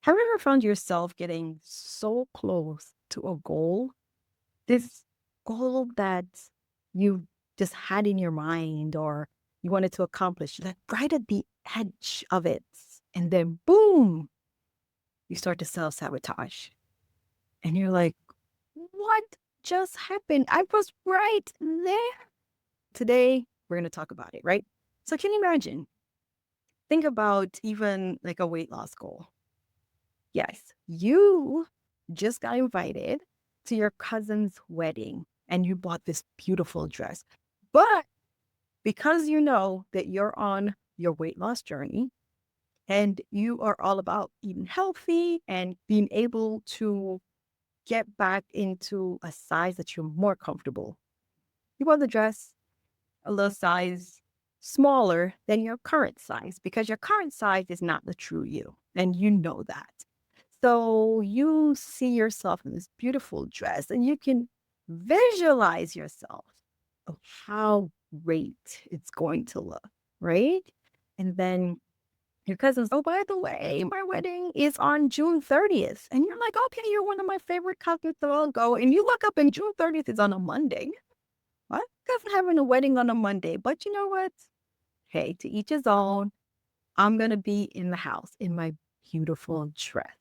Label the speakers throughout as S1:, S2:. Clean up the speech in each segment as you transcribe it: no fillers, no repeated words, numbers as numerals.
S1: Have you ever found yourself getting so close to a goal? This goal that you just had in your mind or you wanted to accomplish, like right at the edge of it. And then boom, you start to self-sabotage. And you're like, what just happened? I was right there. Today, we're going to talk about it, right? So can you imagine? Think about even like a weight loss goal. Yes, you just got invited to your cousin's wedding and you bought this beautiful dress. But because you know that you're on your weight loss journey and you are all about eating healthy and being able to get back into a size that you're more comfortable, you bought the dress a little size smaller than your current size because your current size is not the true you. And you know that. So you see yourself in this beautiful dress and you can visualize yourself of how great it's going to look, right? And then your cousins, oh, by the way, my wedding is on June 30th. And you're like, okay, you're one of my favorite cousins, so I'll go. And you look up and June 30th is on a Monday. What? Cousin having a wedding on a Monday. But you know what? Hey, to each his own. I'm going to be in the house in my beautiful dress,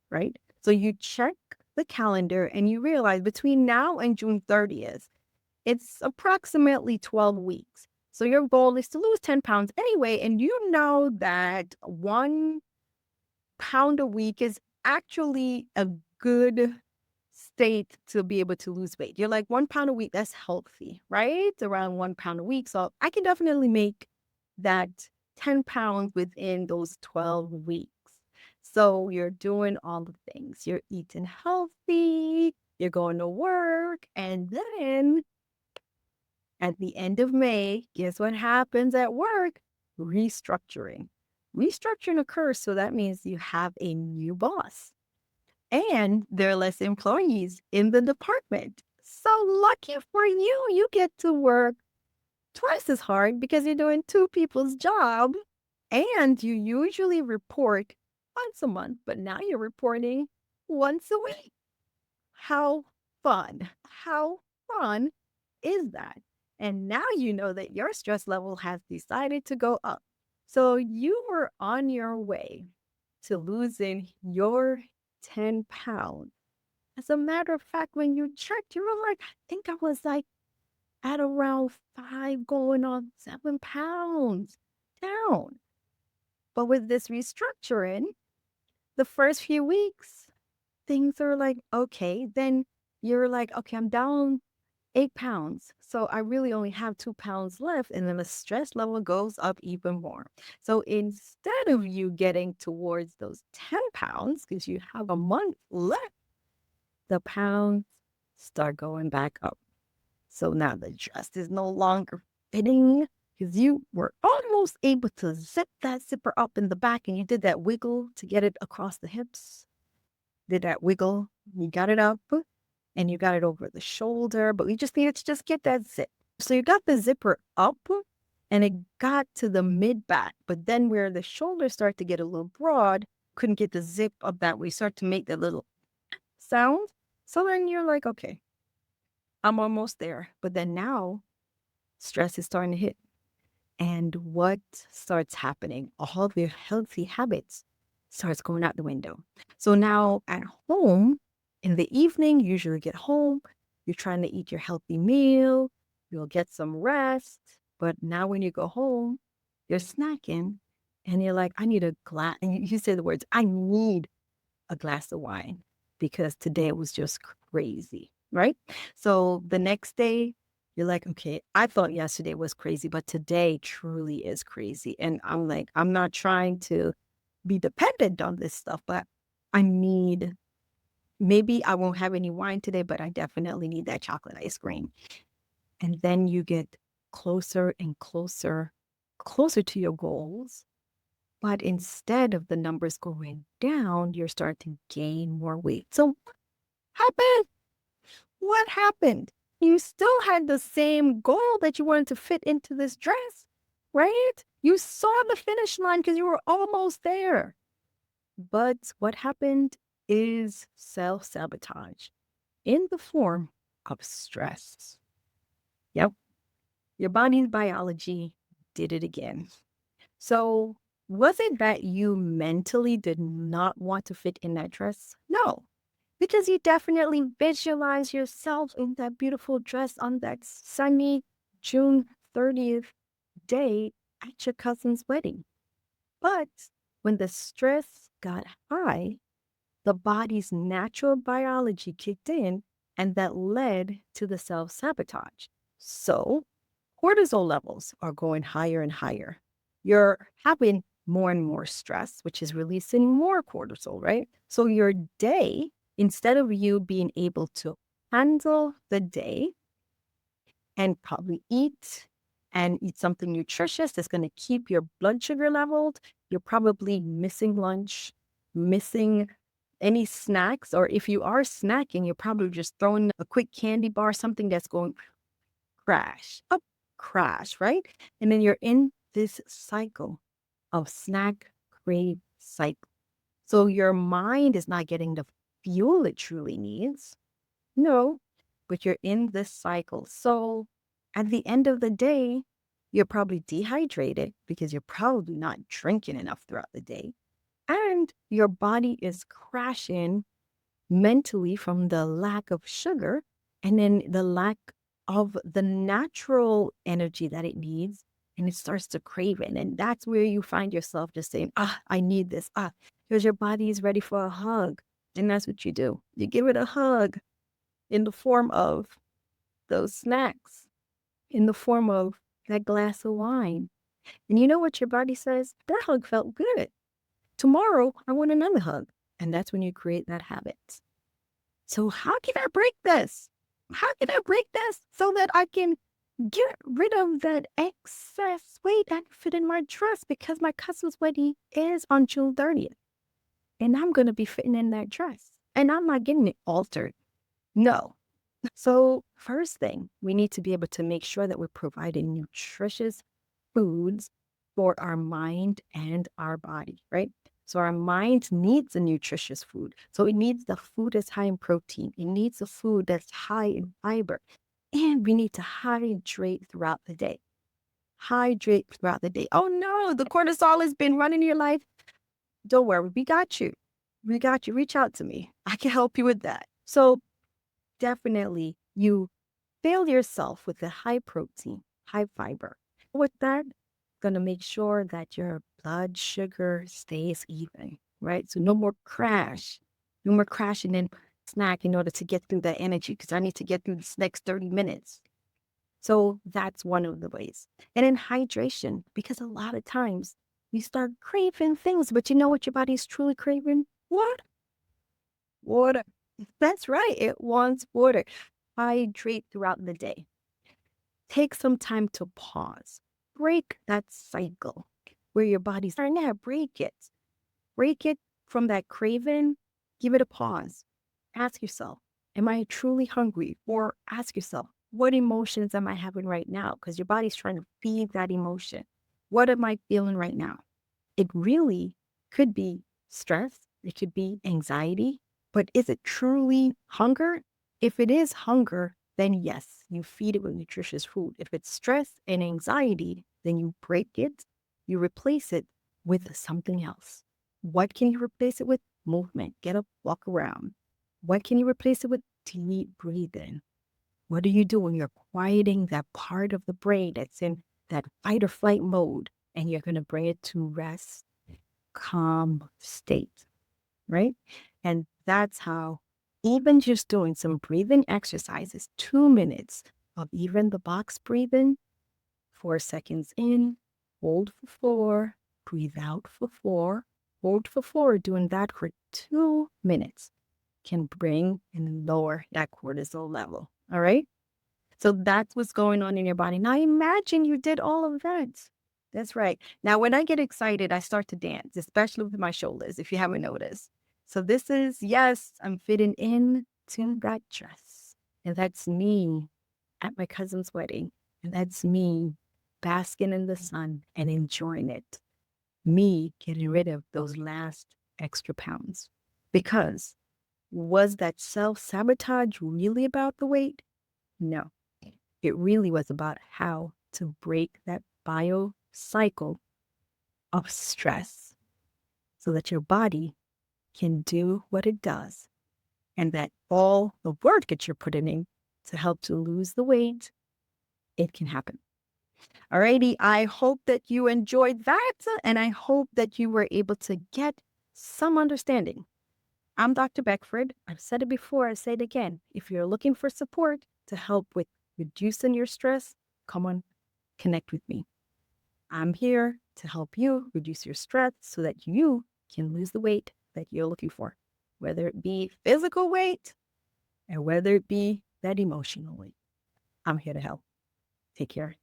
S1: right? So you check the calendar and you realize between now and June 30th, it's approximately 12 weeks. So your goal is to lose 10 pounds anyway. And you know that 1 pound a week is actually a good state to be able to lose weight. You're like 1 pound a week, that's healthy, right? Around 1 pound a week. So I can definitely make that 10 pounds within those 12 weeks. So you're doing all the things. You're eating healthy, you're going to work, and then at the end of May, guess what happens at work? Restructuring. Restructuring occurs, so that means you have a new boss and there are less employees in the department. So lucky for you, you get to work twice as hard because you're doing two people's job and you usually report once a month, but now you're reporting once a week. How fun? How fun is that? And now you know that your stress level has decided to go up. So you were on your way to losing your 10 pounds. As a matter of fact, when you checked, you were like, I think I was like at around 5 going on 7 pounds down. But with this restructuring, the first few weeks, things are like, okay, then you're like, okay, I'm down 8 pounds. So I really only have 2 pounds left. And then the stress level goes up even more. So instead of you getting towards those 10 pounds, because you have a month left, the pounds start going back up. So now the dress is no longer fitting because you were almost able to zip that zipper up in the back and you did that wiggle to get it across the hips. Did that wiggle, you got it up and you got it over the shoulder, but we just needed to just get that zip. So you got the zipper up and it got to the mid back, but then where the shoulders start to get a little broad, couldn't get the zip up that way, start to make that little sound. So then you're like, okay, I'm almost there. But then now stress is starting to hit. And what starts happening? All of your healthy habits starts going out the window. So now at home, in the evening, you usually get home, you're trying to eat your healthy meal, you'll get some rest. But now when you go home, you're snacking and you're like, I need a glass. And you say the words, I need a glass of wine because today was just crazy, right? So the next day, you're like, okay, I thought yesterday was crazy, but today truly is crazy. And I'm like, I'm not trying to be dependent on this stuff, but I need, maybe I won't have any wine today, but I definitely need that chocolate ice cream. And then you get closer and closer, closer to your goals. But instead of the numbers going down, you're starting to gain more weight. So what happened? What happened? You still had the same goal that you wanted to fit into this dress, right? You saw the finish line because you were almost there. But what happened is self-sabotage in the form of stress. Yep, your body's biology did it again. So, was it that you mentally did not want to fit in that dress? No, because you definitely visualize yourself in that beautiful dress on that sunny June 30th day at your cousin's wedding. But when the stress got high, the body's natural biology kicked in, and that led to the self sabotage. So, cortisol levels are going higher and higher. You're having more and more stress, which is releasing more cortisol, right? So, your day, instead of you being able to handle the day and probably eat something nutritious that's going to keep your blood sugar leveled, you're probably missing lunch, missing any snacks, or if you are snacking, you're probably just throwing a quick candy bar, something that's going crash, up, crash, right? And then you're in this cycle of snack crave cycle. So your mind is not getting the fuel it truly needs. No, but you're in this cycle. So at the end of the day, you're probably dehydrated because you're probably not drinking enough throughout the day. And your body is crashing mentally from the lack of sugar and then the lack of the natural energy that it needs. And it starts to crave it. And that's where you find yourself just saying, I need this. Because your body is ready for a hug. And that's what you do. You give it a hug in the form of those snacks, in the form of that glass of wine. And you know what your body says? That hug felt good. Tomorrow, I want another hug. And that's when you create that habit. So how can I break this? How can I break this so that I can get rid of that excess weight that fit in my dress because my cousin's wedding is on June 30th and I'm going to be fitting in that dress and I'm not getting it altered. No. So first thing, we need to be able to make sure that we're providing nutritious foods for our mind and our body, right? So our mind needs a nutritious food. So it needs the food that's high in protein. It needs a food that's high in fiber. And we need to hydrate throughout the day. Hydrate throughout the day. Oh no, the cortisol has been running your life. Don't worry, we got you. We got you. Reach out to me. I can help you with that. So definitely you fill yourself with the high protein, high fiber. With that, going to make sure that your blood sugar stays even, right? So no more crash, no more crashing in snack in order to get through that energy because I need to get through this next 30 minutes. So that's one of the ways. And then hydration, because a lot of times you start craving things, but you know what your body is truly craving? What? Water. That's right. It wants water. Hydrate throughout the day. Take some time to pause. Break that cycle where your body's starting to break it. Break it from that craving. Give it a pause. Ask yourself, am I truly hungry? Or ask yourself, what emotions am I having right now? Because your body's trying to feed that emotion. What am I feeling right now? It really could be stress. It could be anxiety. But is it truly hunger? If it is hunger, then yes, you feed it with nutritious food. If it's stress and anxiety, then you break it, you replace it with something else. What can you replace it with? Movement. Get up, walk around. What can you replace it with? Deep breathing. What do you do when you're quieting that part of the brain that's in that fight or flight mode and you're going to bring it to rest, calm state, right? And that's how even just doing some breathing exercises, 2 minutes of even the box breathing, 4 seconds in, hold for four, breathe out for four, hold for four, doing that for 2 minutes can bring and lower that cortisol level. All right. So that's what's going on in your body. Now imagine you did all of that. That's right. Now, when I get excited, I start to dance, especially with my shoulders, if you haven't noticed. So this is, yes, I'm fitting in to that dress. And that's me at my cousin's wedding. And that's me basking in the sun and enjoying it. Me getting rid of those last extra pounds. Because was that self-sabotage really about the weight? No, it really was about how to break that bio cycle of stress so that your body can do what it does and that all the work that you're putting in to help to lose the weight, it can happen. Alrighty, I hope that you enjoyed that and I hope that you were able to get some understanding. I'm Dr. Beckford. I've said it before, I say it again. If you're looking for support to help with reducing your stress, come on, connect with me. I'm here to help you reduce your stress so that you can lose the weight that you're looking for, whether it be physical weight or whether it be that emotional weight. I'm here to help. Take care.